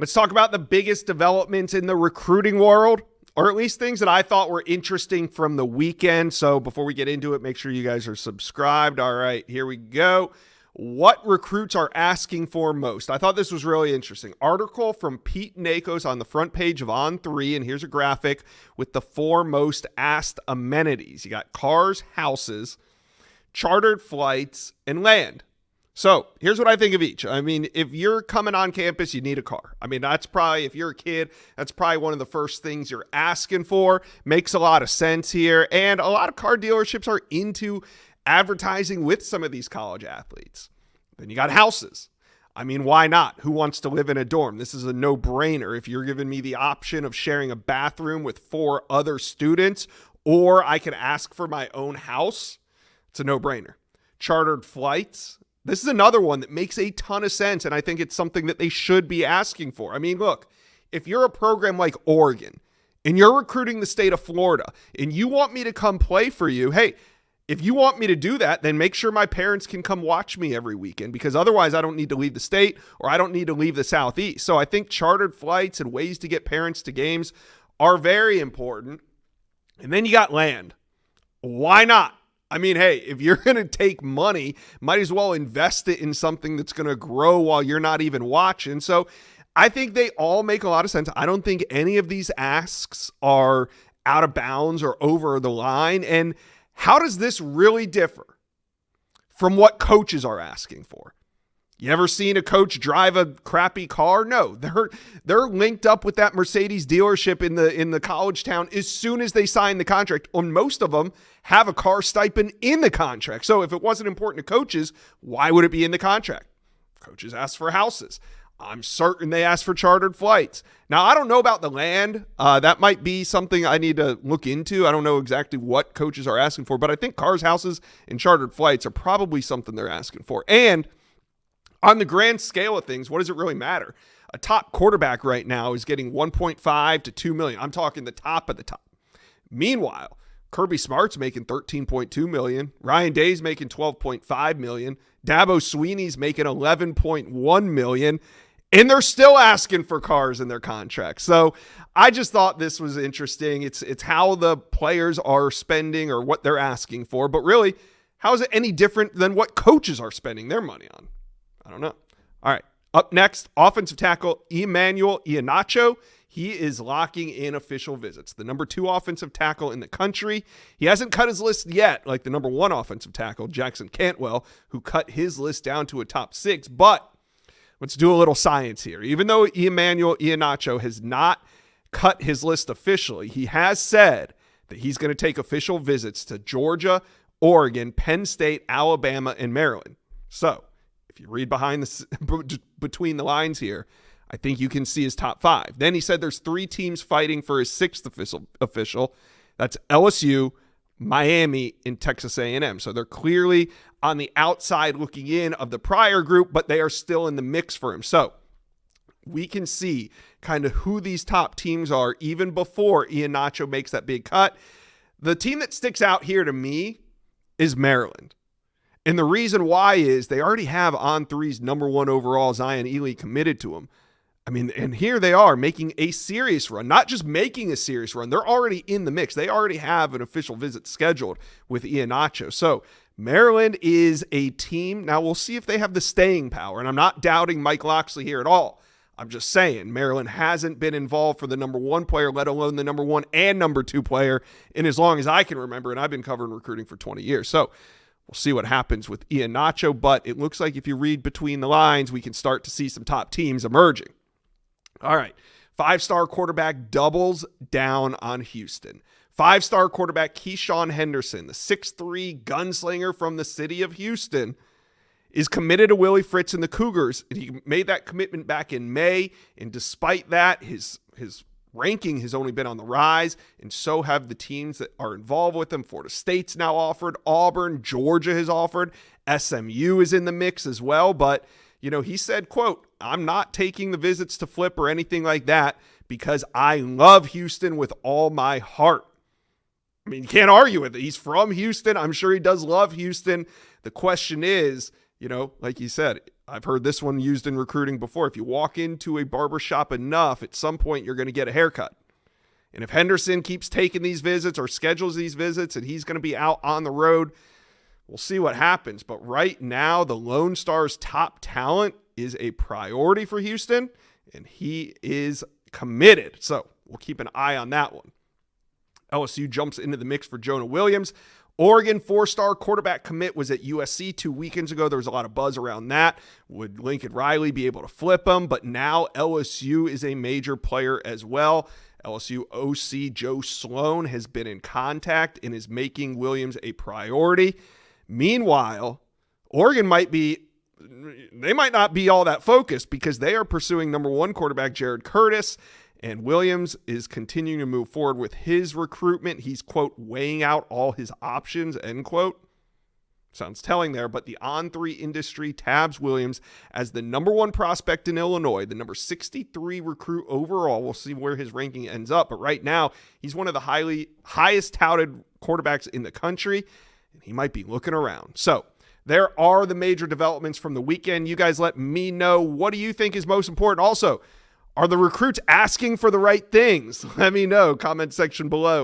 Let's talk about the biggest developments in the recruiting world, or at least things that I thought were interesting from the weekend. So before we get into it, make sure you guys are subscribed. All right, here we go. What recruits are asking for most? I thought this was really interesting. Article from Pete Nakos on the front page of On3, and here's a graphic with the 4 most asked amenities. You got cars, houses, chartered flights, and land. So here's what I think of each. I mean, if you're coming on campus, you need a car. I mean, that's probably, if you're a kid, that's probably one of the first things you're asking for. Makes a lot of sense here. And a lot of car dealerships are into advertising with some of these college athletes. Then you got houses. I mean, why not? Who wants to live in a dorm? This is a no-brainer. If you're giving me the option of sharing a bathroom with 4 other students, or I can ask for my own house, it's a no-brainer. Chartered flights. This is another one that makes a ton of sense, and I think it's something that they should be asking for. I mean, look, if you're a program like Oregon, and you're recruiting the state of Florida, and you want me to come play for you, hey, if you want me to do that, then make sure my parents can come watch me every weekend, because otherwise I don't need to leave the state, or I don't need to leave the Southeast. So I think chartered flights and ways to get parents to games are very important. And then you got land. Why not? I mean, hey, if you're going to take money, might as well invest it in something that's going to grow while you're not even watching. So I think they all make a lot of sense. I don't think any of these asks are out of bounds or over the line. And how does this really differ from what coaches are asking for? You ever seen a coach drive a crappy car? No, they're linked up with that Mercedes dealership in the college town as soon as they sign the contract. And most of them have a car stipend in the contract. So if it wasn't important to coaches, why would it be in the contract? Coaches ask for houses. I'm certain they ask for chartered flights. Now, I don't know about the land. That might be something I need to look into. I don't know exactly what coaches are asking for, but I think cars, houses, and chartered flights are probably something they're asking for. And on the grand scale of things, what does it really matter? A top quarterback right now is getting 1.5 to 2 million. I'm talking the top of the top. Meanwhile, Kirby Smart's making 13.2 million. Ryan Day's making 12.5 million. Dabo Sweeney's making 11.1 million. And they're still asking for cars in their contracts. So I just thought this was interesting. It's how the players are spending or what they're asking for. But really, how is it any different than what coaches are spending their money on? I don't know. All right. Up next, offensive tackle Emmanuel Ihenacho. He is locking in official visits. The number 2 offensive tackle in the country. He hasn't cut his list yet, like the number 1 offensive tackle, Jackson Cantwell, who cut his list down to a top 6. But let's do a little science here. Even though Emmanuel Ihenacho has not cut his list officially, he has said that he's going to take official visits to Georgia, Oregon, Penn State, Alabama, and Maryland. So if you read between the lines here, I think you can see his top 5. Then he said there's 3 teams fighting for his 6th official. That's LSU, Miami, and Texas A&M. So they're clearly on the outside looking in of the prior group, but they are still in the mix for him. So we can see kind of who these top teams are even before Ihenacho makes that big cut. The team that sticks out here to me is Maryland. And the reason why is they already have On3's number 1 overall Zion Ely committed to him. I mean, and here they are making a serious run, not just making a serious run. They're already in the mix. They already have an official visit scheduled with Ihenacho. So Maryland is a team. Now we'll see if they have the staying power. And I'm not doubting Mike Locksley here at all. I'm just saying Maryland hasn't been involved for the number 1 player, let alone the number 1 and number 2 player in as long as I can remember. And I've been covering recruiting for 20 years. So we'll see what happens with Ihenacho, but it looks like if you read between the lines, we can start to see some top teams emerging. All right, 5-star quarterback doubles down on Houston. 5-star quarterback Keyshawn Henderson, the 6'3" gunslinger from the city of Houston, is committed to Willie Fritz and the Cougars. And he made that commitment back in May, and despite that, his ranking has only been on the rise, and so have the teams that are involved with him. Florida State's now offered. Auburn, Georgia has offered. SMU is in the mix as well. But, you know, he said, quote, "I'm not taking the visits to flip or anything like that because I love Houston with all my heart." I mean, you can't argue with it. He's from Houston. I'm sure he does love Houston. The question is, you know, like you said, I've heard this one used in recruiting before. If you walk into a barbershop enough, at some point you're going to get a haircut. And if Henderson keeps taking these visits or schedules these visits and he's going to be out on the road, we'll see what happens. But right now, the Lone Star's top talent is a priority for Houston, and he is committed. So we'll keep an eye on that one. LSU jumps into the mix for Jonah Williams. Oregon 4-star quarterback commit was at USC 2 weekends ago. There was a lot of buzz around that. Would Lincoln Riley be able to flip him? But now LSU is a major player as well. LSU OC Joe Sloan has been in contact and is making Williams a priority. Meanwhile, Oregon might not be all that focused because they are pursuing number 1 quarterback Jared Curtis. And Williams is continuing to move forward with his recruitment. He's, quote, weighing out all his options, end quote. Sounds telling there, but the On3 industry tabs Williams as the number 1 prospect in Illinois, the number 63 recruit overall. We'll see where his ranking ends up, but right now he's one of the highest touted quarterbacks in the country, and he might be looking around. So there are the major developments from the weekend. You guys let me know, what do you think is most important? Also, are the recruits asking for the right things? Let me know, comment section below.